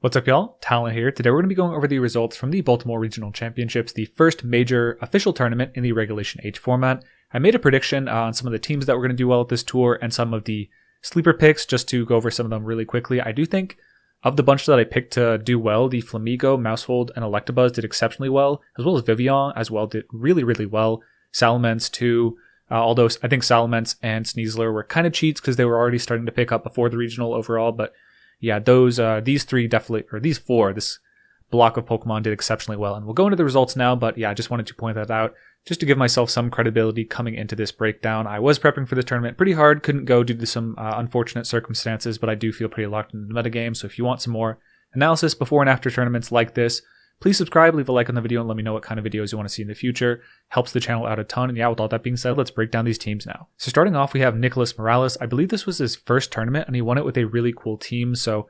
What's up, y'all? Talent here. Today we're going to be going over the results from the Baltimore Regional Championships, the first major official tournament in the Regulation H format. I made a prediction on some of the teams that were going to do well at this tour and some of the sleeper picks, just to go over some of them really quickly. I do think of the bunch that I picked to do well, the Flamigo, Maushold, and Electabuzz did exceptionally well, as well as Vivillon as well did really, really well. Salamence too, although I think Salamence and Sneasler were kind of cheats because they were already starting to pick up before the regional overall, but yeah, these three definitely, or these four, this block of Pokemon did exceptionally well. And we'll go into the results now, but yeah, I just wanted to point that out just to give myself some credibility coming into this breakdown. I was prepping for this tournament pretty hard, couldn't go due to some unfortunate circumstances, but I do feel pretty locked into the metagame. So if you want some more analysis before and after tournaments like this, please subscribe, leave a like on the video, and let me know what kind of videos you want to see in the future. Helps the channel out a ton. And yeah, with all that being said, let's break down these teams now. So starting off, we have Nicholas Morales. I believe this was his first tournament, and he won it with a really cool team. So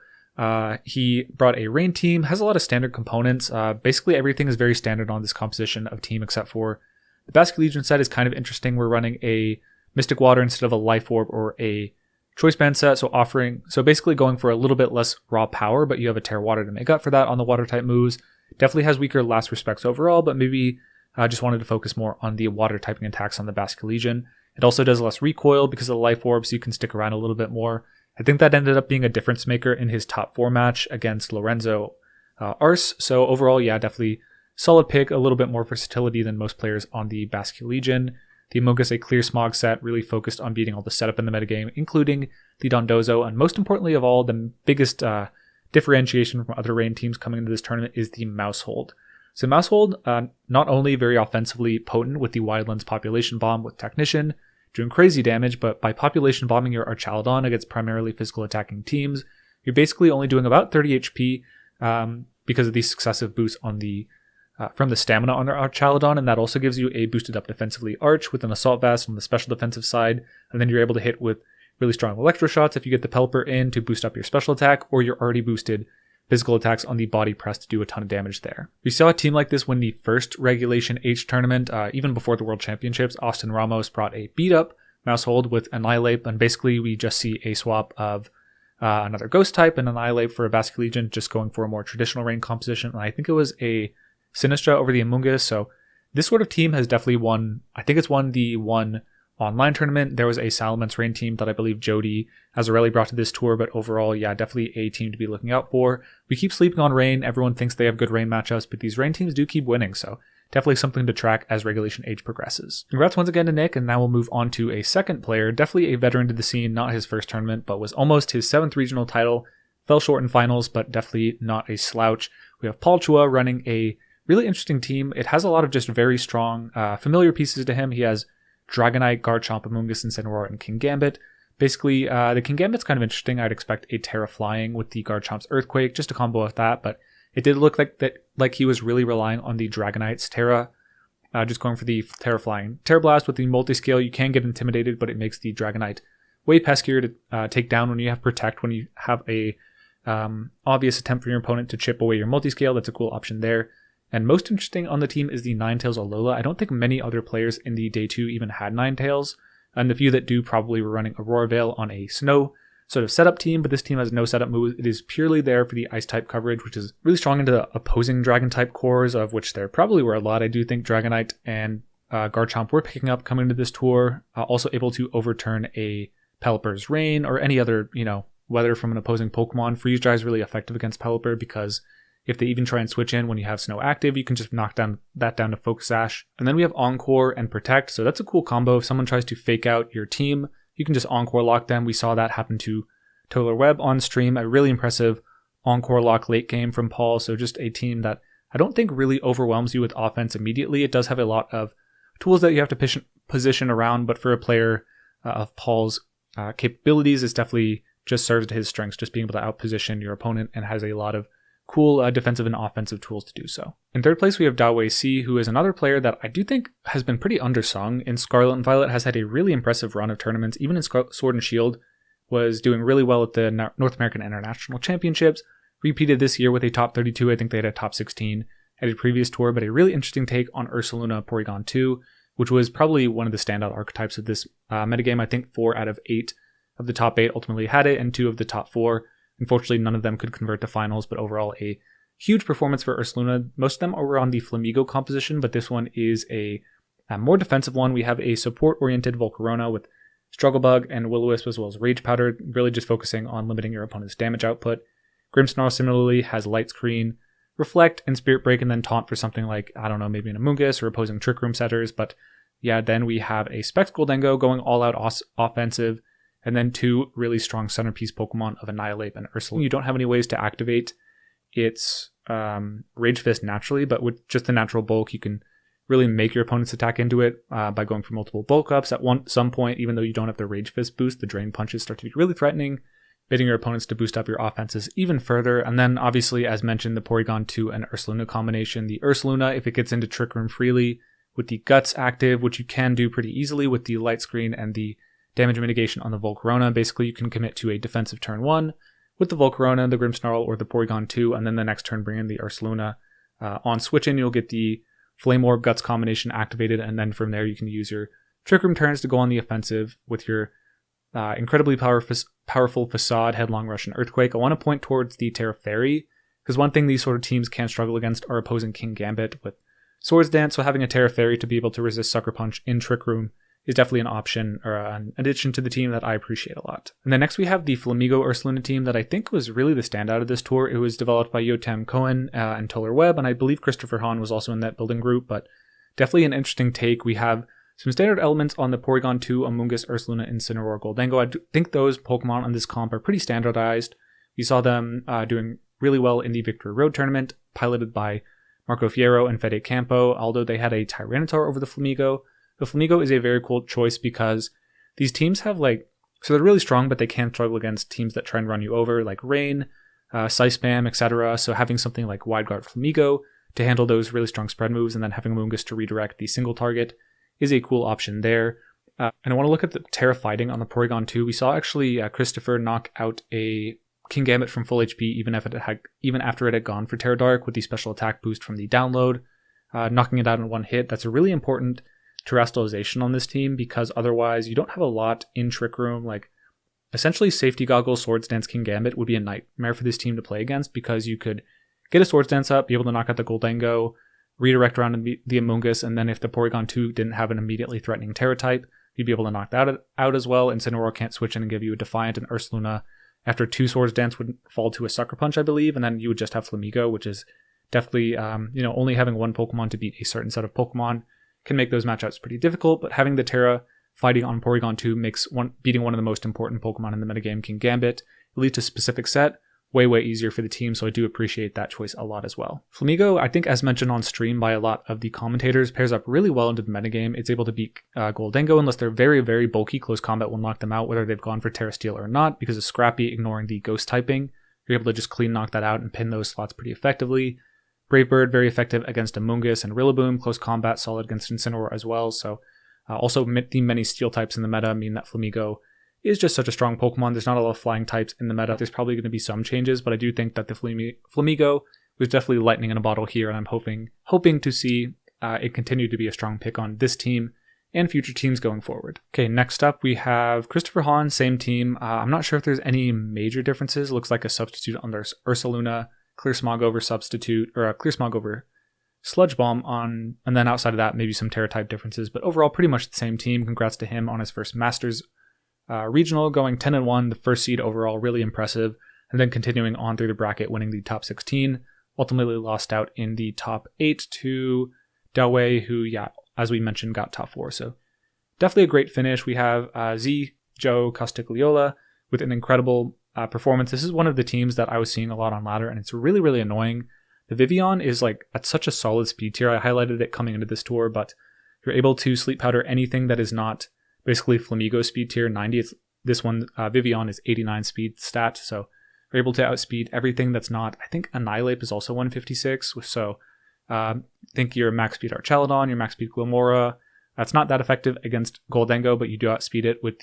he brought a Rain team, has a lot of standard components. Basically, everything is very standard on this composition of team, except for the Basculegion set is kind of interesting. We're running a Mystic Water instead of a Life Orb or a Choice Band set, so basically going for a little bit less raw power, but you have a Terra Water to make up for that on the water type moves. Definitely has weaker last respects overall, but maybe I just wanted to focus more on the water typing attacks on the Basculegion. It also does less recoil because of the Life Orb, so you can stick around a little bit more. I think that ended up being a difference maker in his top 4 match against Lorenzo Arce. So overall, yeah, definitely solid pick, a little bit more versatility than most players on the Basculegion. The Amogus, a clear Smog set, really focused on beating all the setup in the metagame, including the Dondozo, and most importantly of all, the biggest differentiation from other Rain teams coming into this tournament is the Maushold. So Maushold, not only very offensively potent with the Wildlands Population Bomb with Technician, doing crazy damage, but by population bombing your Archaludon against primarily physical attacking teams, you're basically only doing about 30 HP because of the successive boosts on the from the stamina on their Archaludon, and that also gives you a boosted up defensively Arch with an Assault Vest on the special defensive side, and then you're able to hit with really strong Electro Shots if you get the Pelipper in to boost up your special attack, or your already boosted physical attacks on the Body Press to do a ton of damage there. We saw a team like this win the first Regulation H tournament, even before the World Championships. Austin Ramos brought a beat-up Maushold with Annihilate, and basically we just see a swap of another Ghost type and Annihilate for a Basculegion, just going for a more traditional Rain composition, and I think it was a Sinistcha over the Amogus, so this sort of team has definitely won, I think it's won the one online tournament. There was a Salamence Rain team that I believe Jody Azarelli brought to this tour, but overall, yeah, definitely a team to be looking out for. We keep sleeping on Rain. Everyone thinks they have good Rain matchups, but these Rain teams do keep winning, so definitely something to track as Regulation H progresses. Congrats once again to Nick, and now we'll move on to a second player, definitely a veteran to the scene, not his first tournament, but was almost his 7th regional title. Fell short in finals, but definitely not a slouch. We have Paul Chua running a really interesting team. It has a lot of just very strong, familiar pieces to him. He has Dragonite, Garchomp, Amogus, Incineroar, and King Gambit. Basically, the King Gambit's kind of interesting. I'd expect a Terra Flying with the Garchomp's Earthquake, just a combo with that, but it did look like he was really relying on the Dragonite's Terra, just going for the Terra Flying. Terra Blast with the multi-scale, you can get intimidated, but it makes the Dragonite way peskier to take down when you have Protect, when you have a obvious attempt for your opponent to chip away your multi-scale. That's a cool option there. And most interesting on the team is the Ninetales-Alola. I don't think many other players in the Day 2 even had Ninetales, and the few that do probably were running Aurora Veil on a Snow sort of setup team, but this team has no setup moves. It is purely there for the Ice type coverage, which is really strong into the opposing Dragon type cores, of which there probably were a lot. I do think Dragonite and Garchomp were picking up coming to this tour, also able to overturn a Pelipper's Rain or any other, weather from an opposing Pokemon. Freeze Dry is really effective against Pelipper because if they even try and switch in when you have Snow active, you can just knock that down to Focus Sash. And then we have Encore and Protect, so that's a cool combo. If someone tries to fake out your team, you can just Encore lock them. We saw that happen to Toiler Web on stream. A really impressive Encore lock late game from Paul, so just a team that I don't think really overwhelms you with offense immediately. It does have a lot of tools that you have to position around, but for a player of Paul's capabilities, it's definitely just serves to his strengths, just being able to outposition your opponent, and has a lot of cool defensive and offensive tools to do so. In third place, we have Dawei C, who is another player that I do think has been pretty undersung. In Scarlet and Violet, has had a really impressive run of tournaments. Even in Sword and Shield, was doing really well at the North American International Championships. Repeated this year with a top 32. I think they had a top 16 at a previous tour, but a really interesting take on Ursaluna Porygon 2, which was probably one of the standout archetypes of this metagame. I think 4 out of 8 of the top 8 ultimately had it, and 2 of the top 4 Unfortunately, none of them could convert to finals, but overall a huge performance for Ursaluna. Most of them were on the Flamigo composition, but this one is a more defensive one. We have a support-oriented Volcarona with Struggle Bug and Will-O-Wisp as well as Rage Powder, really just focusing on limiting your opponent's damage output. Grimmsnarl similarly has Light Screen, Reflect, and Spirit Break, and then Taunt for something like, I don't know, maybe an Amoonguss or opposing Trick Room setters. But yeah, then we have a Specs Goldengo going all out offensive, and then two really strong centerpiece Pokemon of Annihilate and Ursaluna. You don't have any ways to activate its Rage Fist naturally, but with just the natural bulk, you can really make your opponent's attack into it by going for multiple bulk ups. At some point, even though you don't have the Rage Fist boost, the Drain Punches start to be really threatening, bidding your opponents to boost up your offenses even further. And then obviously, as mentioned, the Porygon 2 and Ursaluna combination. The Ursaluna, if it gets into Trick Room freely with the Guts active, which you can do pretty easily with the Light Screen and the damage mitigation on the Volcarona, basically you can commit to a defensive turn 1 with the Volcarona, the Grimmsnarl, or the Porygon 2, and then the next turn bring in the Ursaluna. On switch in, you'll get the Flame Orb Guts combination activated, and then from there you can use your Trick Room turns to go on the offensive with your incredibly powerful Facade, Headlong Rush, and Earthquake. I want to point towards the Terra Fairy, because one thing these sort of teams can struggle against are opposing King Gambit with Swords Dance, so having a Terra Fairy to be able to resist Sucker Punch in Trick Room is definitely an option or an addition to the team that I appreciate a lot. And then next we have the Flamigo Ursaluna team that I think was really the standout of this tour. It was developed by Yotam Cohen and Toller Webb, and I believe Christopher Hahn was also in that building group, but definitely an interesting take. We have some standard elements on the Porygon 2, Amoonguss, Ursaluna, Incineroar, Goldengo. I think those Pokemon on this comp are pretty standardized. We saw them doing really well in the Victory Road tournament, piloted by Marco Fierro and Fede Campo, although they had a Tyranitar over the Flamigo. The Flamigo is a very cool choice because these teams have so they're really strong, but they can struggle against teams that try and run you over, like Rain, Size Spam, etc. So having something like Wide Guard Flamigo to handle those really strong spread moves, and then having Amoonguss to redirect the single target is a cool option there. And I want to look at the Terra Fighting on the Porygon 2. We saw actually Christopher knock out a King Gambit from full HP even after it had gone for Terra Dark with the special attack boost from the download, knocking it out in one hit. That's a really important terrestrialization on this team, because otherwise you don't have a lot in Trick Room. Essentially Safety Goggles, Swords Dance, King Gambit would be a nightmare for this team to play against, because you could get a Swords Dance up, be able to knock out the Goldengo, redirect around the Amoonguss, and then if the Porygon 2 didn't have an immediately threatening Terra type, you'd be able to knock that out as well. Incineroar can't switch in and give you a Defiant, and Ursaluna after 2 Swords Dance would fall to a Sucker Punch, I believe, and then you would just have Flamigo, which is definitely only having one Pokemon to beat a certain set of Pokemon can make those matchups pretty difficult, but having the Terra Fighting on Porygon 2 makes beating one of the most important Pokemon in the metagame, King Gambit, at least a specific set, way easier for the team, so I do appreciate that choice a lot as well. Flamigo, I think as mentioned on stream by a lot of the commentators, pairs up really well into the metagame. It's able to beat Goldengo unless they're very bulky. Close combat will knock them out, whether they've gone for Terra Steel or not, because of Scrappy ignoring the Ghost typing. You're able to just clean knock that out and pin those slots pretty effectively. Brave Bird, very effective against Amoonguss and Rillaboom. Close combat, solid against Incineroar as well. So also the many steel types in the meta mean that Flamigo is just such a strong Pokemon. There's not a lot of flying types in the meta. There's probably going to be some changes, but I do think that the Flamigo was definitely lightning in a bottle here, and I'm hoping to see it continue to be a strong pick on this team and future teams going forward. Okay, next up we have Christopher Hahn, same team. I'm not sure if there's any major differences. Looks like a substitute on their Ursaluna, Clear Smog over substitute, or a Clear Smog over Sludge Bomb on, and then outside of that, maybe some Terra type differences, but overall pretty much the same team. Congrats to him on his first Masters regional, going 10-1, the first seed overall, really impressive, and then continuing on through the bracket, winning the top 16, ultimately lost out in the top 8 to Delway, who, as we mentioned, got top 4, so definitely a great finish. We have Joe Castigliola with an incredible performance. This is one of the teams that I was seeing a lot on ladder, and it's really annoying. The Vivillon is at such a solid speed tier. I highlighted it coming into this tour, but you're able to sleep powder anything that is not basically Flamigo speed tier 90. This one, Vivillon, is 89 speed stat, so you're able to outspeed everything that's not. I think Annihilate is also 156, so think your max speed Archelodon, your max speed Glimmora. That's not that effective against Goldengo, but you do outspeed it with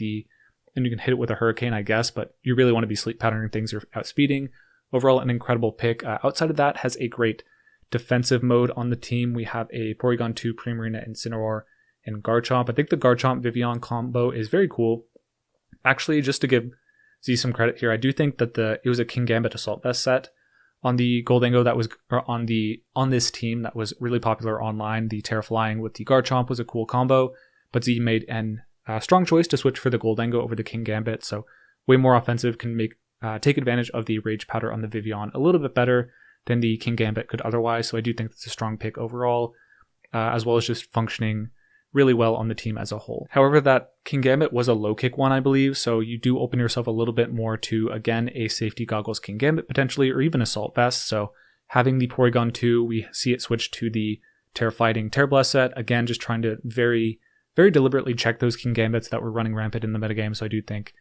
and you can hit it with a Hurricane, I guess, but you really want to be sleep powdering things or outspeeding. Overall, an incredible pick. Outside of that, has a great defensive mode on the team. We have a Porygon 2, Primarina, Incineroar, and Garchomp. I think the Garchomp Vivillon combo is very cool. Actually, just to give Z some credit here. I do think that it was a King Gambit Assault Vest set on the Goldango that was on this team that was really popular online. The Terra Flying with the Garchomp was a cool combo, but Z made an strong choice to switch for the Goldango over the King Gambit, so way more offensive, can take advantage of the Rage Powder on the Vivillon a little bit better than the King Gambit could otherwise, so I do think it's a strong pick overall, as well as just functioning really well on the team as a whole. However, that King Gambit was a low kick one, I believe, so you do open yourself a little bit more to, again, a Safety Goggles King Gambit potentially, or even Assault Vest. So having the Porygon 2, we see it switch to the Terra Fighting Terra Blast set, again, just trying to very, very deliberately check those King Gambits that were running rampant in the metagame, so I do think,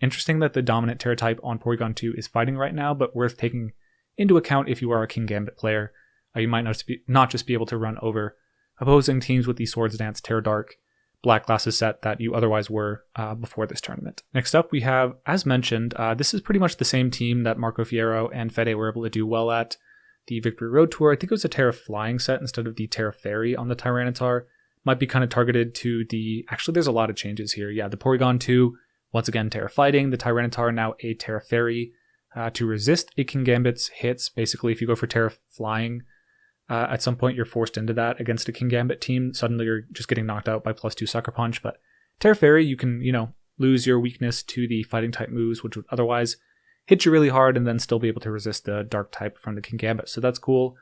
interesting that the dominant Terra type on Porygon 2 is fighting right now, but worth taking into account if you are a King Gambit player. You might not just be able to run over opposing teams with the Swords Dance Terra Dark Black Glasses set that you otherwise were before this tournament. Next up, we have, as mentioned, this is pretty much the same team that Marco Fierro and Fede were able to do well at the Victory Road Tour. I think it was a Terra Flying set instead of the Terra Fairy on the Tyranitar. Might be kind of targeted to the... Actually, there's a lot of changes here. Yeah, the Porygon 2, once again, Terra Fighting. The Tyranitar now a Terra Fairy to resist a King Gambit's hits. Basically, if you go for Terra Flying, at some point you're forced into that against a King Gambit team. Suddenly you're just getting knocked out by +2 Sucker Punch. But Terra Fairy, you can, lose your weakness to the fighting type moves, which would otherwise hit you really hard, and then still be able to resist the dark type from the King Gambit. So that's cool.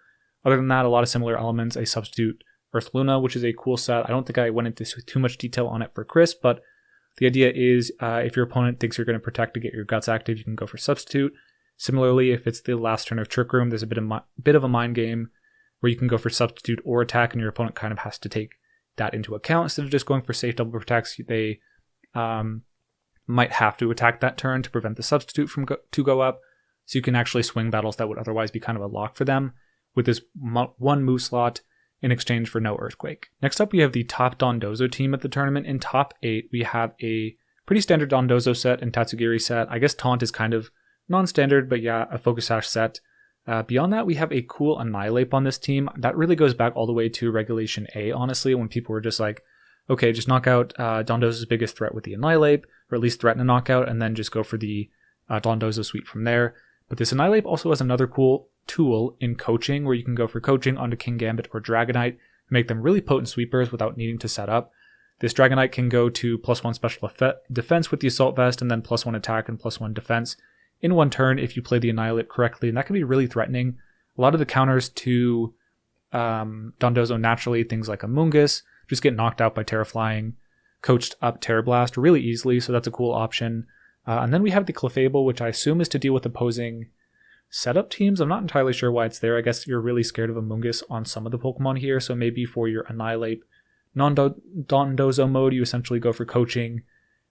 Other than that, a lot of similar elements. A substitute Earth Luna, which is a cool set. I don't think I went into too much detail on it for Chris, but the idea is if your opponent thinks you're going to protect to get your guts active, you can go for substitute. Similarly, if it's the last turn of Trick Room, there's a bit of a mind game where you can go for substitute or attack, and your opponent kind of has to take that into account. Instead of just going for safe double protects, they might have to attack that turn to prevent the substitute from to go up, so you can actually swing battles that would otherwise be kind of a lock for them with this one move slot in exchange for no Earthquake. Next up, we have the top Dondozo team at the tournament. In top 8, we have a pretty standard Dondozo set and Tatsugiri set. I guess Taunt is kind of non-standard, but yeah, a Focus Sash set. Beyond that, we have a cool Annihilate on this team. That really goes back all the way to Regulation A, honestly, when people were just like, okay, just knock out Dondozo's biggest threat with the Annihilate, or at least threaten a knockout, and then just go for the Dondozo suite from there. But this Annihilate also has another cool tool in coaching, where you can go for coaching onto King Gambit or Dragonite, make them really potent sweepers without needing to set up. This Dragonite can go to +1 special defense with the Assault Vest, and then +1 attack and +1 defense in one turn if you play the Annihilate correctly, and that can be really threatening. A lot of the counters to Dondozo naturally, things like Amoonguss, just get knocked out by Terra Flying, coached up Terra Blast really easily, so that's a cool option. And then we have the Clefable, which I assume is to deal with opposing setup teams. I'm not entirely sure why it's there. I guess you're really scared of Amoonguss on some of the Pokemon here, so maybe for your Annihilate non-Dondozo mode, you essentially go for coaching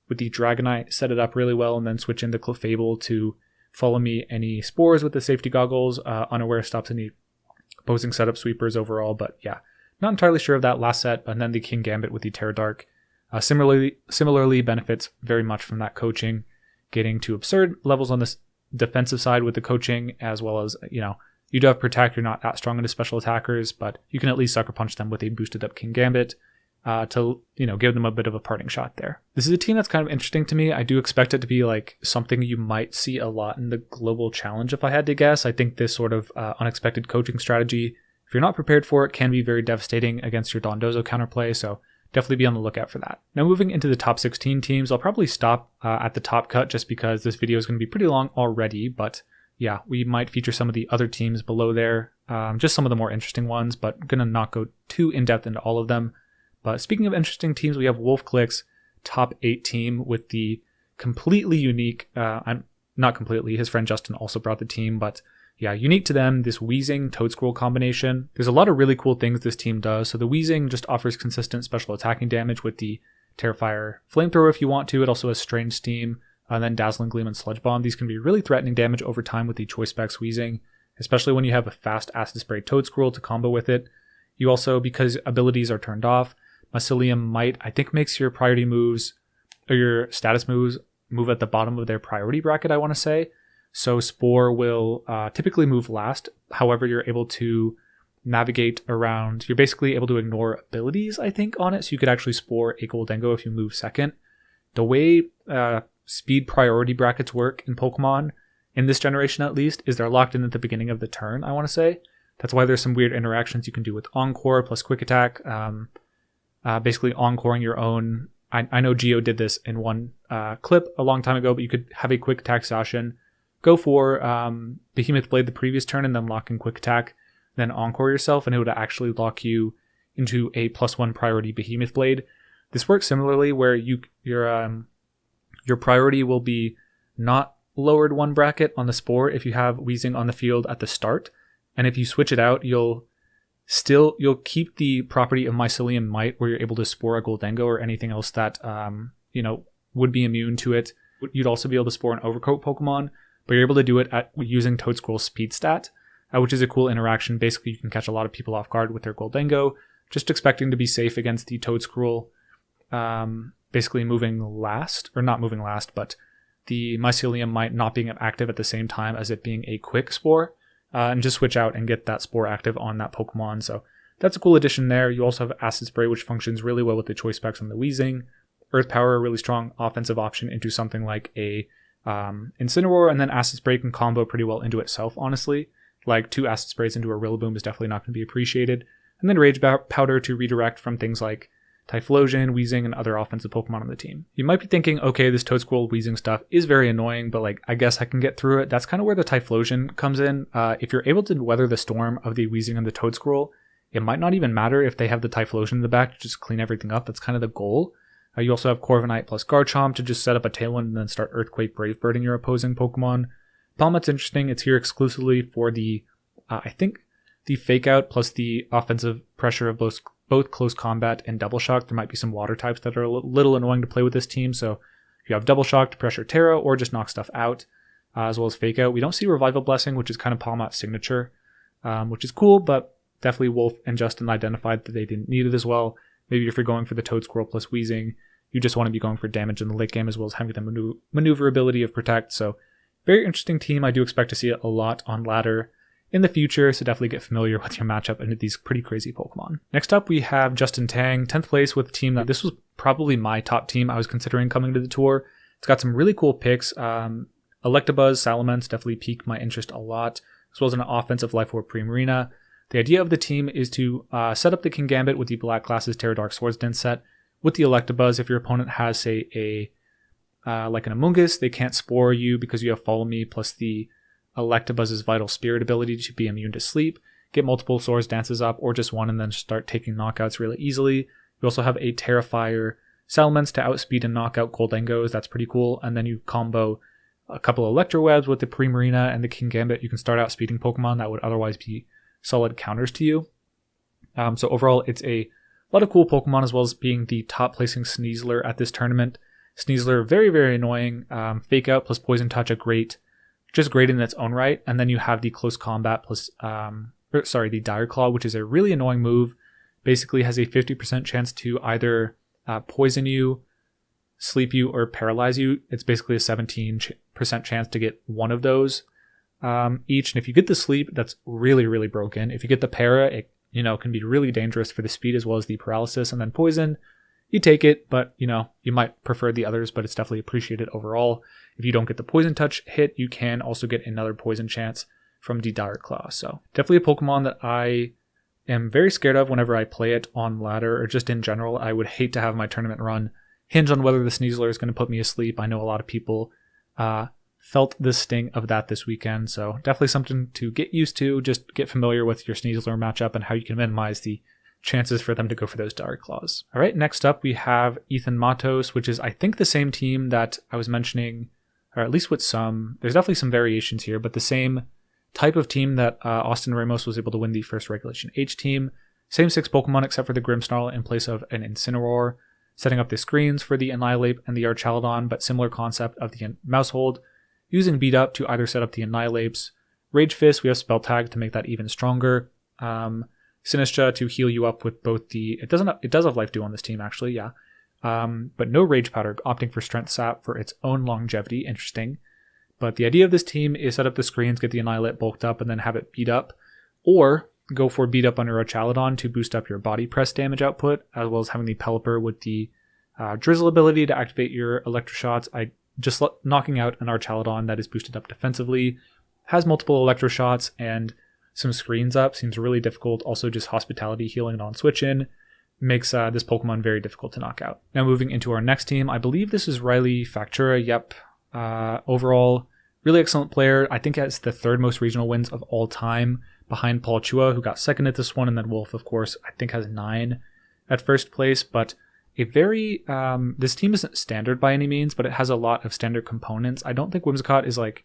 with the Dragonite, set it up really well, and then switch in the Clefable to follow me any spores with the Safety Goggles. Unaware stops any opposing setup sweepers overall, but yeah, not entirely sure of that last set. And then the King Gambit with the Terra Dark similarly benefits very much from that coaching, getting to absurd levels on this defensive side with the coaching, as well as, you do have Protect, you're not that strong into special attackers, but you can at least Sucker Punch them with a boosted up King Gambit. To give them a bit of a parting shot there. This is a team that's kind of interesting to me. I do expect it to be like something you might see a lot in the Global Challenge if I had to guess. I think this sort of unexpected coaching strategy, if you're not prepared for it, can be very devastating against your Dondozo counterplay, so definitely be on the lookout for that. Now moving into the top 16 teams, I'll probably stop at the top cut just because this video is going to be pretty long already, but yeah, we might feature some of the other teams below there, just some of the more interesting ones, but gonna not go too in-depth into all of them. But speaking of interesting teams, we have WolfClick's top 8 team with the completely unique, not completely, his friend Justin also brought the team, but yeah, unique to them, this Weezing Toedscruel combination. There's a lot of really cool things this team does. So the Weezing just offers consistent special attacking damage with the Terrifier Flamethrower if you want to. It also has Strange Steam, and then Dazzling Gleam and Sludge Bomb. These can be really threatening damage over time with the Choice Specs Weezing, especially when you have a fast Acid Spray Toedscruel to combo with it. You also, because abilities are turned off, Mycelium Might, I think, makes your priority moves, or your status moves, move at the bottom of their priority bracket, I want to say. So Spore will typically move last. However, you're able to navigate around. You're basically able to ignore abilities, I think, on it. So you could actually Spore a Goldengo if you move second. The way speed priority brackets work in Pokemon, in this generation at least, is they're locked in at the beginning of the turn, I want to say. That's why there's some weird interactions you can do with Encore plus Quick Attack. Basically encoring your own. I know Geo did this in one clip a long time ago, but you could have a Quick Attack Zacian, go for Behemoth Blade the previous turn, and then lock in Quick Attack, then Encore yourself, and it would actually lock you into a +1 priority Behemoth Blade. This works similarly where your priority will be not lowered one bracket on the Spore if you have Weezing on the field at the start, and if you switch it out, you'll keep the property of Mycelium Might, where you're able to Spore a Goldengo or anything else that would be immune to it. You'd also be able to Spore an Overcoat Pokemon, but you're able to do it using Toedscruel's Speed Stat, which is a cool interaction. Basically, you can catch a lot of people off guard with their Goldengo, just expecting to be safe against the Toedscruel, basically moving last, or not moving last, but the Mycelium Might not being active at the same time as it being a quick Spore. And just switch out and get that Spore active on that Pokemon. So that's a cool addition there. You also have Acid Spray, which functions really well with the choice specs on the Weezing. Earth Power, a really strong offensive option into something like a Incineroar, and then Acid Spray can combo pretty well into itself, honestly. Like 2 Acid Sprays into a Rillaboom is definitely not going to be appreciated. And then Rage Powder to redirect from things like Typhlosion, Weezing, and other offensive Pokemon on the team. You might be thinking, okay, this Toedscruel Weezing stuff is very annoying, but I guess I can get through it. That's kind of where the Typhlosion comes in. If you're able to weather the storm of the Weezing and the Toedscruel, it might not even matter if they have the Typhlosion in the back to just clean everything up. That's kind of the goal. You also have Corviknight plus Garchomp to just set up a Tailwind and then start Earthquake Brave Birding your opposing Pokemon. Palmet's interesting. It's here exclusively for the, I think, the Fake Out plus the offensive pressure of both Close Combat and Double Shock. There might be some water types that are a little annoying to play with this team, so if you have Double Shock to pressure Terra or just knock stuff out, as well as Fake Out. We don't see Revival Blessing, which is kind of Palmot's signature, which is cool, but definitely Wolf and Justin identified that they didn't need it as well. Maybe if you're going for the Toedscruel plus Weezing, you just want to be going for damage in the late game as well as having the maneuverability of Protect. So very interesting team. I do expect to see it a lot on ladder in the future, so definitely get familiar with your matchup into these pretty crazy Pokemon. Next up, we have Justin Tang, 10th place with a team that this was probably my top team I was considering coming to the tour. It's got some really cool picks. Electabuzz, Salamence definitely piqued my interest a lot, as well as an offensive Life Orb Primarina. The idea of the team is to set up the King Gambit with the Black Glasses Terra Dark Swords Den set with the Electabuzz. If your opponent has, say, like an Amoonguss, they can't Spore you because you have Follow Me plus the Electabuzz's Vital Spirit ability to be immune to sleep, get multiple Swords Dances up, or just one and then start taking knockouts really easily. You also have a Terrifier Salamence to outspeed and knock out Goldengos. That's pretty cool. And then you combo a couple of Electrowebs with the Primarina and the King Gambit. You can start outspeeding Pokemon that would otherwise be solid counters to you. So overall, it's a lot of cool Pokemon, as well as being the top placing Sneasler at this tournament. Sneasler, very, very annoying. Fake Out plus Poison Touch, just great in its own right. And then you have the Close Combat plus, the Dire Claw, which is a really annoying move. Basically has a 50% chance to either poison you, sleep you, or paralyze you. It's basically a 17% chance to get one of those each. And if you get the sleep, that's really, really broken. If you get the para, it can be really dangerous for the speed as well as the paralysis. And then poison, you take it, but you might prefer the others, but it's definitely appreciated overall. If you don't get the Poison Touch hit, you can also get another poison chance from the Dire Claw. So definitely a Pokemon that I am very scared of whenever I play it on ladder, or just in general. I would hate to have my tournament run hinge on whether the Sneasler is going to put me asleep. I know a lot of people felt the sting of that this weekend, so definitely something to get used to. Just get familiar with your Sneasler matchup and how you can minimize the chances for them to go for those Dire Claws. All right, next up we have Ethan Matos, which is I think the same team that I was mentioning, or at least with there's definitely some variations here, but the same type of team that Austin Ramos was able to win the first Regulation H team. Same 6 Pokemon except for the Grimmsnarl in place of an Incineroar, setting up the screens for the Annihilate and the Archaludon, but similar concept of the Mousehold, using Beat Up to either set up the Annihilates. Rage Fist, we have Spell Tag to make that even stronger. Sinistcha to heal you up with both it does have Life Dew on this team actually, yeah. But no Rage Powder, opting for Strength Sap for its own longevity. Interesting. But the idea of this team is set up the screens, get the Annihilate bulked up, and then have it beat up. Or go for Beat Up on your Archaludon to boost up your Body Press damage output, as well as having the Pelipper with the Drizzle ability to activate your Electroshots. I just knocking out an Archaludon that is boosted up defensively, has multiple Electro Shots and some screens up, seems really difficult. Also just Hospitality healing on switch in makes this Pokemon very difficult to knock out. Now moving into our next team, I believe this is Riley Factura. Yep. Overall, really excellent player. I think has the third most regional wins of all time behind Paul Chua, who got second at this one, and then Wolf, of course, I think has 9 at first place. But a very, this team isn't standard by any means, but it has a lot of standard components. I don't think Whimsicott is like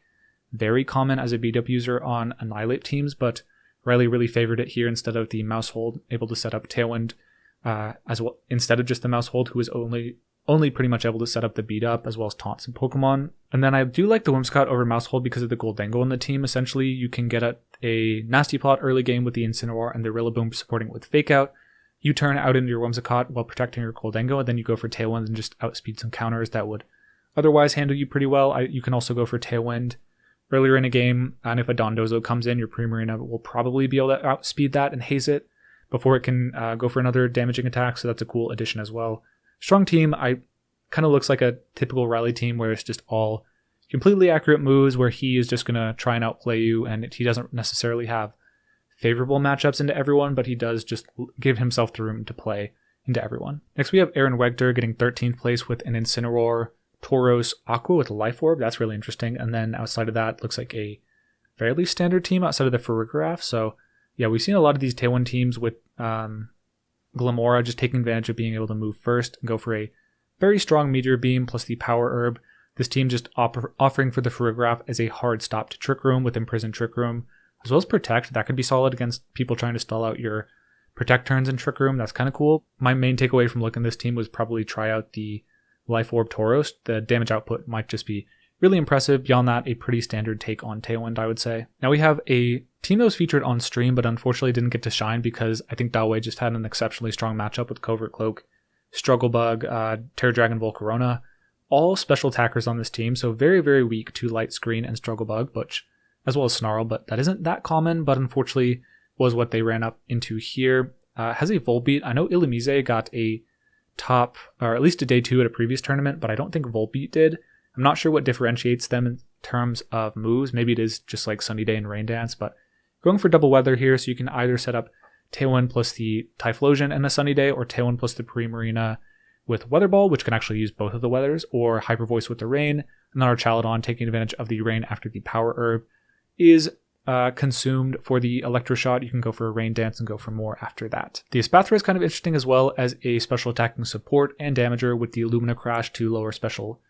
very common as a beat-up user on Annihilate teams, but Riley really favored it here instead of the Mouse Hold, able to set up Tailwind as well, instead of just the Mouse Hold, who is only pretty much able to set up the beat-up as well as taunt some Pokemon. And then I do like the Whimsicott over Mouse Hold because of the Goldengo in the team. Essentially, you can get at a Nasty Plot early game with the Incineroar and the Rillaboom supporting it with Fake Out. You turn out into your Whimsicott while protecting your Goldengo, and then you go for Tailwind and just outspeed some counters that would otherwise handle you pretty well. You can also go for Tailwind earlier in a game, and if a Dondozo comes in, your Primarina will probably be able to outspeed that and haze it before it can go for another damaging attack, so that's a cool addition as well. Strong team. I kind of looks like a typical Riley team where it's just all completely accurate moves where he is just going to try and outplay you, and he doesn't necessarily have favorable matchups into everyone, but he does just give himself the room to play into everyone. Next we have Aaron Wegder getting 13th place with an Incineroar, Tauros, Aqua with a Life Orb. That's really interesting. And then outside of that, looks like a fairly standard team outside of the Farigiraf. So yeah, we've seen a lot of these Tailwind teams with Glimmora just taking advantage of being able to move first and go for a very strong Meteor Beam plus the Power Herb. This team just offering for the Farigiraf as a hard stop to Trick Room with Imprisoned Trick Room, as well as Protect. That could be solid against people trying to stall out your Protect turns in Trick Room. That's kind of cool. My main takeaway from looking at this team was probably try out the Life Orb Tauros. The damage output might just be really impressive. Beyond that, a pretty standard take on Tailwind, I would say. Now we have a team that was featured on stream, but unfortunately didn't get to shine because I think Dalway just had an exceptionally strong matchup with Covert Cloak, Strugglebug, Terra Dragon Volcarona. All special attackers on this team, so very, very weak to Light Screen and Strugglebug, which, as well as Snarl, but that isn't that common, but unfortunately was what they ran up into here. Has a Volbeat. I know Illumise got a top, or at least a day 2 at a previous tournament, but I don't think Volbeat did. I'm not sure what differentiates them in terms of moves. Maybe it is just like Sunny Day and Rain Dance, but going for double weather here, so you can either set up Tailwind plus the Typhlosion and a Sunny Day, or Tailwind plus the Primarina with Weather Ball, which can actually use both of the weathers, or Hyper Voice with the Rain, and then Archaludon taking advantage of the Rain after the Power Herb is consumed for the Electro Shot. You can go for a Rain Dance and go for more after that. The Espathra is kind of interesting as well as a special attacking support and damager with the Illumina Crash to lower special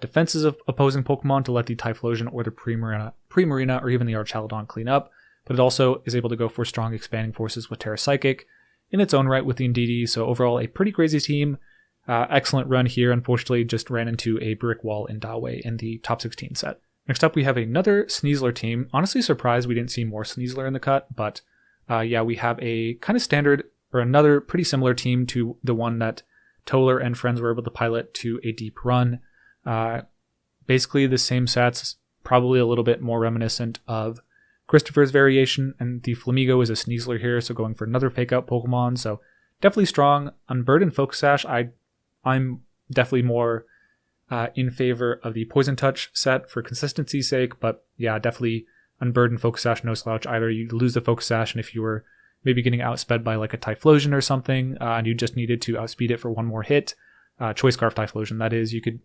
defenses of opposing Pokemon to let the Typhlosion or the Primarina or even the Archaludon clean up, but it also is able to go for strong expanding forces with Terra Psychic in its own right with the Indeedee. So overall, a pretty crazy team. Excellent run here. Unfortunately, just ran into a brick wall in Dalway in the top 16 set. Next up, we have another Sneasler team. Honestly surprised we didn't see more Sneasler in the cut, but yeah, we have a kind of standard, or another pretty similar team to the one that Toller and friends were able to pilot to a deep run. Basically the same sets, probably a little bit more reminiscent of Christopher's variation, and the Flamigo is a Sneasler here, so going for another fake out Pokemon, so definitely strong. Unburdened Focus Sash, I'm definitely more in favor of the Poison Touch set for consistency's sake, but yeah, definitely Unburdened Focus Sash, no slouch either. You lose the Focus Sash, and if you were maybe getting outsped by like a Typhlosion or something, and you just needed to outspeed it for one more hit, Choice Scarf Typhlosion that is, you could,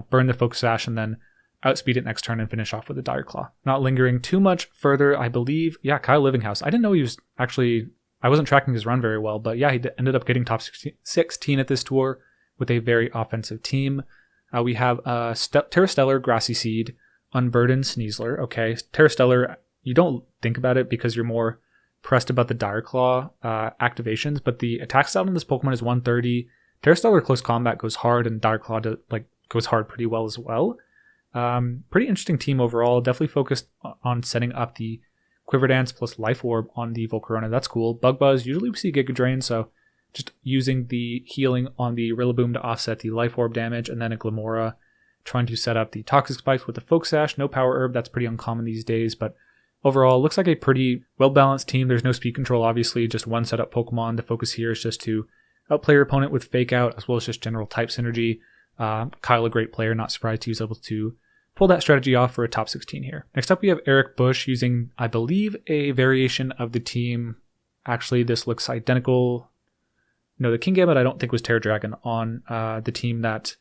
burn the Focus Sash and then outspeed it next turn and finish off with a Dire Claw. Not lingering too much further, I believe, yeah, Kyle Livinghouse. I didn't know he was actually, I wasn't tracking his run very well, but yeah, he ended up getting top 16 at this tour with a very offensive team. We have Terra Stellar, Grassy Seed, Unburdened Sneasler. Okay, Terra Stellar, you don't think about it because you're more pressed about the Dire Claw activations, but the attack style on this Pokemon is 130. Terra Stellar Close Combat goes hard, and Dire Claw goes hard pretty well as well. Pretty interesting team overall. Definitely focused on setting up the Quiver Dance plus Life Orb on the Volcarona. That's cool. Bug Buzz, usually we see Giga Drain, so just using the healing on the Rillaboom to offset the Life Orb damage, and then a Glimmora trying to set up the Toxic Spikes with the Focus Sash. No Power Herb, that's pretty uncommon these days, but overall looks like a pretty well-balanced team. There's no speed control, obviously, just one setup Pokemon. The focus here is just to outplay your opponent with Fake Out, as well as just general type synergy. Kyle, a great player, not surprised he was able to pull that strategy off for a top 16 here. Next up, we have Eric Bush using, I believe, a variation of the team. Actually, this looks identical. No, the King Gambit I don't think was Terra Dragon on the team that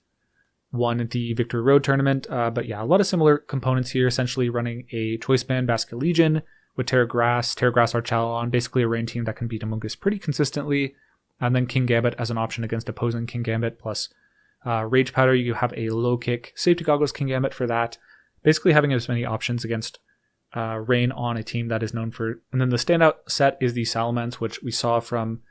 won the Victory Road tournament. But yeah, a lot of similar components here, essentially running a Choice Band Basculegion with Terra Grass Archalon, basically a rain team that can beat Amoonguss pretty consistently. And then King Gambit as an option against opposing King Gambit, plus Rage Powder. You have a Low Kick, Safety Goggles King Gambit for that. Basically having as many options against Rain on a team that is known for... And then the standout set is the Salamence, which we saw from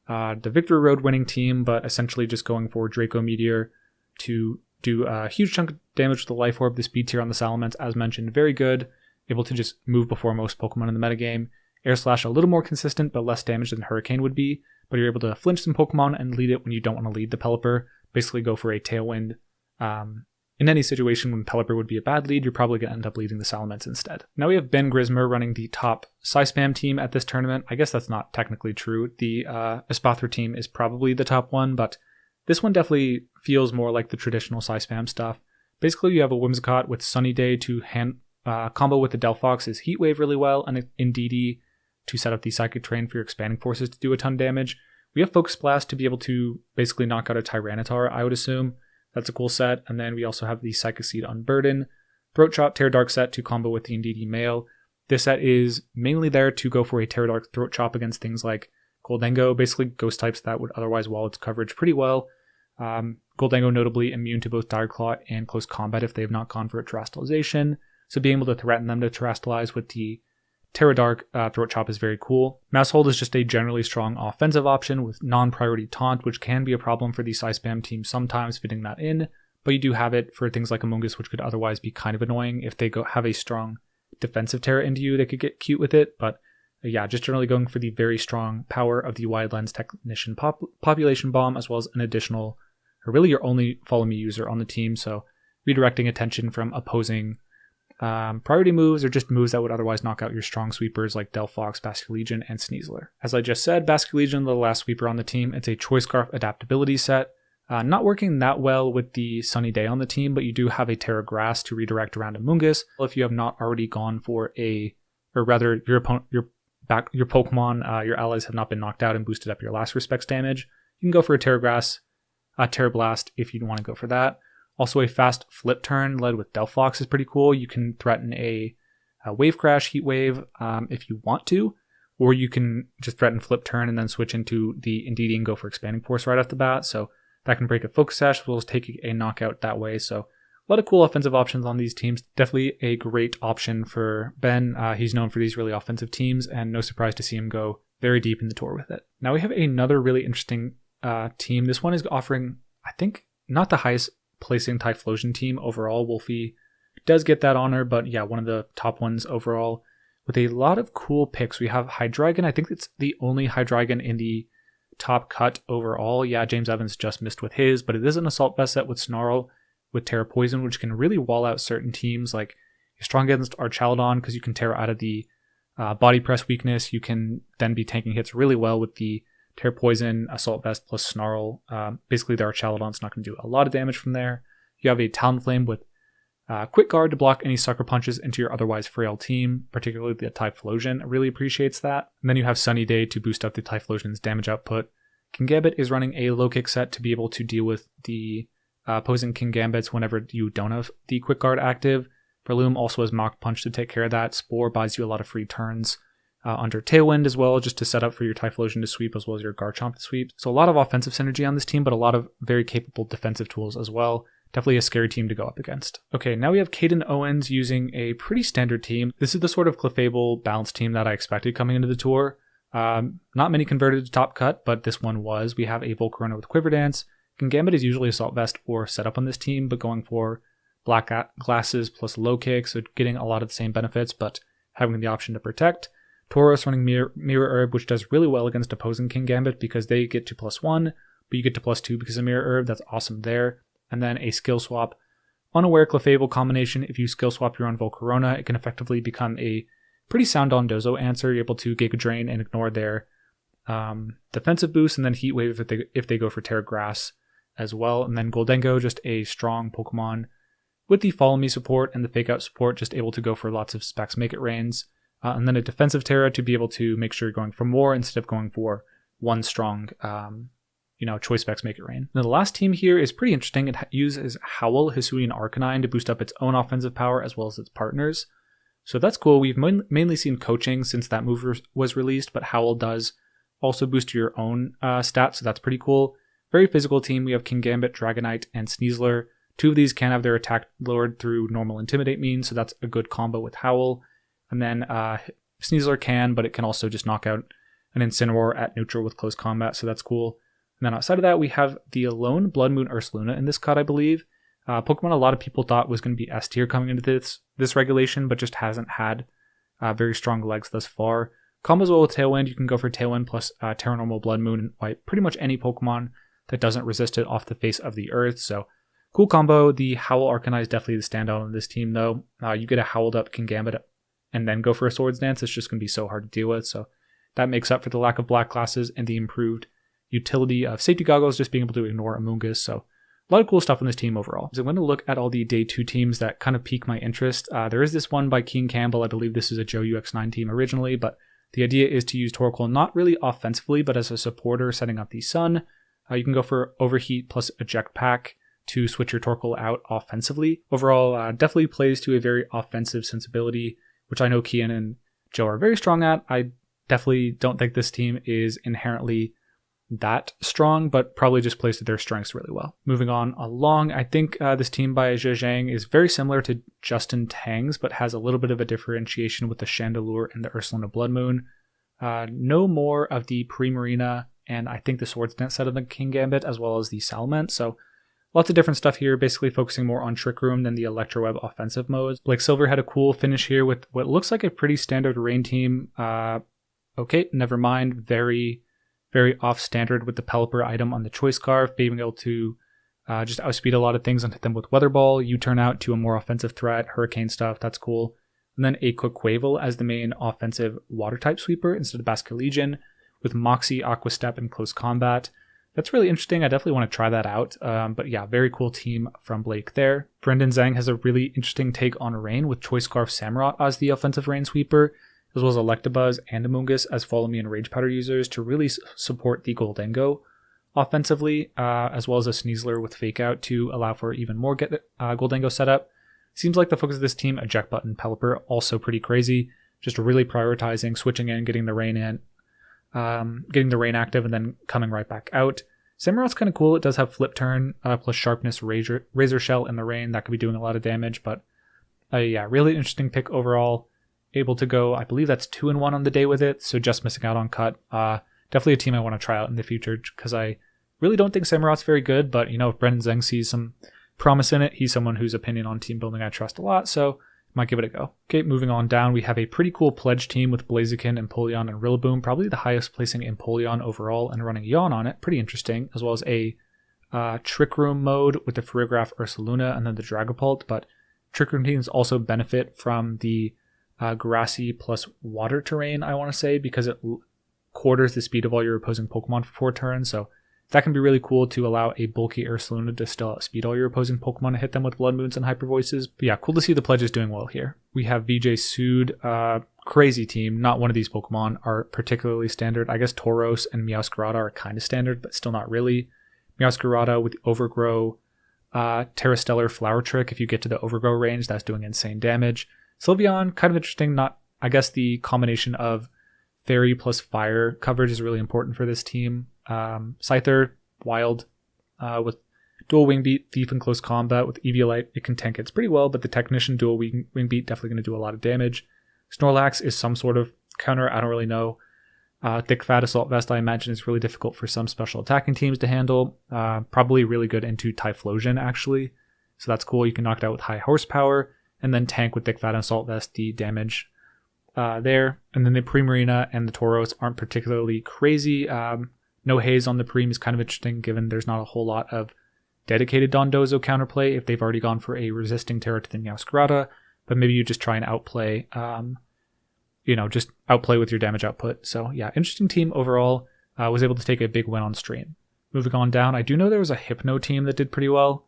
the Victory Road winning team, but essentially just going for Draco Meteor to do a huge chunk of damage with the Life Orb. The speed tier on the Salamence, as mentioned, very good. Able to just move before most Pokemon in the metagame. Air Slash a little more consistent, but less damage than Hurricane would be. But you're able to flinch some Pokemon and lead it when you don't want to lead the Pelipper. Basically go for a Tailwind. In any situation when Pelipper would be a bad lead, you're probably going to end up leading the Salamence instead. Now we have Ben Grismer running the top Psyspam team at this tournament. I guess that's not technically true. The Espathra team is probably the top one, but this one definitely feels more like the traditional Psyspam stuff. Basically, you have a Whimsicott with Sunny Day to combo with the Delphox is Heat Wave really well, and Indeedee to set up the Psychic Terrain for your Expanding Forces to do a ton of damage. We have Focus Blast to be able to basically knock out a Tyranitar, I would assume. That's a cool set. And then we also have the Psychic Seed Unburden, Throat Chop, Terra Dark set to combo with the Indeedee Male. This set is mainly there to go for a Terra Dark Throat Chop against things like Goldengo, basically ghost types that would otherwise wall its coverage pretty well. Goldengo notably immune to both Dire Claw and Close Combat if they have not gone for a Terastallization. So being able to threaten them to Terastallize with the Terra Dark Throat Chop is very cool. Masshold is just a generally strong offensive option with non-priority taunt, which can be a problem for the Psyspam team sometimes fitting that in, but you do have it for things like Amoonguss, which could otherwise be kind of annoying. If they have a strong defensive Terra into you, they could get cute with it, but yeah, just generally going for the very strong power of the Wide Lens Technician Population Bomb, as well as an additional, or really your only Follow Me user on the team, so redirecting attention from opposing priority moves or just moves that would otherwise knock out your strong sweepers like Delphox, Basculegion, and Sneasler. As I just said, Basculegion, the last sweeper on the team, it's a Choice Scarf adaptability set. Not working that well with the Sunny Day on the team, but you do have a Terra Grass to redirect around Amoonguss. If you have not already gone for your Pokemon, your allies have not been knocked out and boosted up your last respect's damage, you can go for a Terra Grass, Terra Blast if you want to go for that. Also, a fast flip turn led with Delphox is pretty cool. You can threaten a Wave Crash, Heat Wave if you want to, or you can just threaten flip turn and then switch into the Indeedee and go for Expanding Force right off the bat. So that can break a Focus Sash as well as take a knockout that way. So a lot of cool offensive options on these teams. Definitely a great option for Ben. He's known for these really offensive teams, and no surprise to see him go very deep in the tour with it. Now we have another really interesting team. This one is offering, I think, not the highest placing Typhlosion team overall. Wolfey does get that honor, but yeah, one of the top ones overall with a lot of cool picks. We have Hydreigon. I think it's the only Hydreigon in the top cut overall. Yeah, James Evans just missed with his, but it is an Assault Vest set with Snarl, with Terra Poison, which can really wall out certain teams. Like you're strong against Archaludon because you can Terra out of the Body Press weakness. You can then be tanking hits really well with the Terra Poison, Assault Vest plus Snarl. Basically, the Archaludon's not going to do a lot of damage from there. You have a Talonflame with Quick Guard to block any Sucker Punches into your otherwise frail team, particularly the Typhlosion really appreciates that. And then you have Sunny Day to boost up the Typhlosion's damage output. King Gambit is running a Low Kick set to be able to deal with the opposing King Gambits whenever you don't have the Quick Guard active. Breloom also has Mach Punch to take care of that. Spore buys you a lot of free turns. Under Tailwind as well, just to set up for your Typhlosion to sweep as well as your Garchomp to sweep. So a lot of offensive synergy on this team, but a lot of very capable defensive tools as well. Definitely a scary team to go up against. Okay, now we have Caden Owens using a pretty standard team. This is the sort of Clefable Balance team that I expected coming into the tour. Not many converted to top cut, but this one was. We have a Volcarona with Quiver Dance. Gambit is usually Assault Vest or setup on this team, but going for Black Glasses plus Low Kick, so getting a lot of the same benefits, but having the option to protect. Tauros running Mirror Herb, which does really well against opposing King Gambit because they get to +1, but you get to +2 because of Mirror Herb. That's awesome there. And then a skill swap. Unaware Clefable combination. If you skill swap your own Volcarona, it can effectively become a pretty sound Dondozo answer. You're able to Giga Drain and ignore their defensive boost, and then Heat Wave if they go for Terra Grass. as well. And then Gholdengo, just a strong Pokemon with the Follow Me support and the Fake Out support, just able to go for lots of Specs Make It Rains. And then a defensive Terra to be able to make sure you're going for more instead of going for one strong, Choice Specs Make It Rain. Now the last team here is pretty interesting. It uses Howl, Hisui, and Arcanine to boost up its own offensive power as well as its partners. So that's cool. We've mainly seen coaching since that move was released, but Howl does also boost your own stats, so that's pretty cool. Very physical team. We have Kingambit, Dragonite, and Sneasler. 2 of these can have their attack lowered through normal Intimidate means, so that's a good combo with Howl. And then Sneasler can, but it can also just knock out an Incineroar at neutral with close combat, so that's cool. And then outside of that, we have the Alone Blood Moon Ursaluna in this cut, I believe. Pokemon a lot of people thought was going to be S tier coming into this regulation, but just hasn't had very strong legs thus far. Combos well with Tailwind. You can go for Tailwind plus Terra Normal Blood Moon and wipe pretty much any Pokemon that doesn't resist it off the face of the earth. So cool combo. The Howl Arcanine is definitely the standout on this team, though. You get a howled up Kingambit and then go for a Swords Dance. It's just going to be so hard to deal with. So that makes up for the lack of black classes and the improved utility of Safety Goggles, just being able to ignore Amoonguss. So a lot of cool stuff on this team overall. So I'm going to look at all the day 2 teams that kind of pique my interest. There is this one by Keen Campbell. I believe this is a Joeux X9 team originally, but the idea is to use Torkoal not really offensively, but as a supporter setting up the Sun. You can go for Overheat plus Eject Pack to switch your Torkoal out offensively. Overall, definitely plays to a very offensive sensibility, which I know Kian and Joe are very strong at. I definitely don't think this team is inherently that strong, but probably just plays to their strengths really well. Moving on along, I think this team by Zhejiang is very similar to Justin Tang's, but has a little bit of a differentiation with the Chandelure and the Ursaluna Blood Moon. No more of the Primarina and I think the Swords Dance set of the Kingambit, as well as the Salamence. So lots of different stuff here, basically focusing more on Trick Room than the Electroweb offensive modes. Blake Silver had a cool finish here with what looks like a pretty standard Rain team. Okay, never mind. Very off standard with the Pelipper item on the Choice Scarf, being able to just outspeed a lot of things and hit them with Weather Ball. You turn out to a more offensive threat, Hurricane stuff, that's cool. And then a Quaquaval as the main offensive water type sweeper instead of Basculegion, with Moxie, Aqua Step, and Close Combat. That's really interesting. I definitely want to try that out. But yeah, very cool team from Blake there. Brendan Zhang has a really interesting take on Rain with Choice Scarf Samurott as the offensive Rain sweeper, as well as Electabuzz and Amoonguss as Follow Me and Rage Powder users to really support the Gholdengo offensively, as well as a Sneasler with Fake Out to allow for even more Gholdengo setup. Seems like the focus of this team, Eject Button, Pelipper, also pretty crazy. Just really prioritizing, switching in, getting the Rain in, getting the Rain active, and then coming right back out. Samurott's kind of cool. It does have Flip Turn, plus Sharpness, Razor Shell in the Rain. That could be doing a lot of damage, but yeah, really interesting pick overall. Able to go, I believe that's 2-1 on the day with it, so just missing out on cut. Definitely a team I want to try out in the future, because I really don't think Samurott's very good, but if Brendan Zhang sees some promise in it, he's someone whose opinion on team building I trust a lot, so might give it a go. Okay, moving on down, we have a pretty cool pledge team with Blaziken, Empoleon, and Rillaboom, probably the highest placing Empoleon overall, and running Yawn on it, pretty interesting, as well as a Trick Room mode with the Ferrograph Ursaluna and then the Dragapult, but Trick Room teams also benefit from the grassy plus water terrain, I want to say, because it quarters the speed of all your opposing Pokemon for 4 turns, so that can be really cool to allow a bulky Ursaluna to still outspeed all your opposing Pokemon and hit them with Blood Moons and Hyper Voices. But yeah, cool to see the pledges doing well here. We have VJ Sood, crazy team. Not one of these Pokemon are particularly standard. I guess Tauros and Meowscarada are kind of standard, but still not really. Meowscarada with Overgrow, Terrastellar Flower Trick. If you get to the Overgrow range, that's doing insane damage. Sylveon, kind of interesting. I guess the combination of Fairy plus Fire coverage is really important for this team. Scyther, Wild, with Dual Wing Beat, Thief, and Close Combat. With Eviolite, it can tank hits pretty well, but the Technician Dual Wing Beat definitely going to do a lot of damage. Snorlax is some sort of counter, I don't really know. Thick Fat Assault Vest, I imagine, is really difficult for some special attacking teams to handle. Probably really good into Typhlosion, actually. So that's cool. You can knock it out with high horsepower, and then tank with Thick Fat Assault Vest the damage there. And then the Primarina and the Tauros aren't particularly crazy. No Haze on the Preem is kind of interesting, given there's not a whole lot of dedicated Dondozo counterplay if they've already gone for a resisting Terra to the Meowscarada, but maybe you just try and outplay, just outplay with your damage output. So yeah, interesting team overall. Was able to take a big win on stream. Moving on down, I do know there was a Hypno team that did pretty well.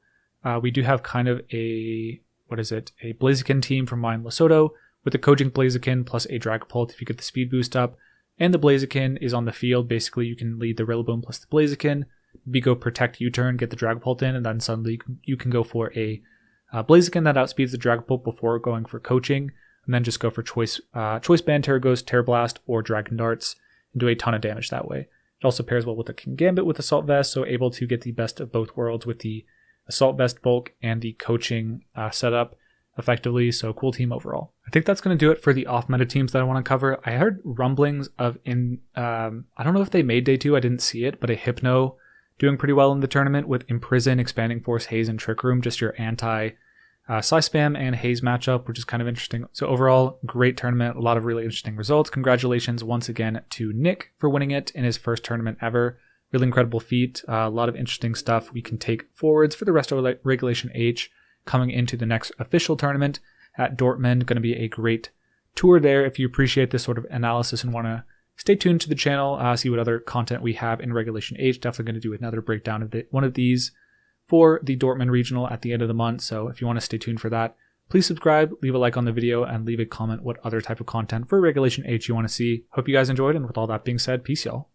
We do have kind of a Blaziken team from Mine Lesotho with the Kojing Blaziken plus a Dragapult if you get the speed boost up. And the Blaziken is on the field. Basically, you can lead the Rillaboom plus the Blaziken. Maybe go Protect U-turn, get the Dragapult in, and then suddenly you can go for a Blaziken that outspeeds the Dragapult before going for Coaching, and then just go for Choice Band, Terra Ghost, Terra Blast, or Dragon Darts, and do a ton of damage that way. It also pairs well with the King Gambit with Assault Vest, so able to get the best of both worlds with the Assault Vest bulk and the Coaching setup effectively, so cool team overall. I think that's going to do it for the off-meta teams that I want to cover. I heard rumblings of I don't know if they made Day 2, I didn't see it, but a Hypno doing pretty well in the tournament with Imprison, Expanding Force, Haze, and Trick Room, just your anti-Psy-Spam and Haze matchup, which is kind of interesting. So overall, great tournament, a lot of really interesting results. Congratulations once again to Nick for winning it in his first tournament ever. Really incredible feat, a lot of interesting stuff we can take forwards for the rest of Regulation H coming into the next official tournament at Dortmund. Going to be a great tour there. If you appreciate this sort of analysis and want to stay tuned to the channel, see what other content we have in Regulation H. Definitely going to do another breakdown of one of these for the Dortmund Regional at the end of the month. So if you want to stay tuned for that, please subscribe, leave a like on the video, and leave a comment what other type of content for Regulation H you want to see. Hope you guys enjoyed, and with all that being said, peace y'all.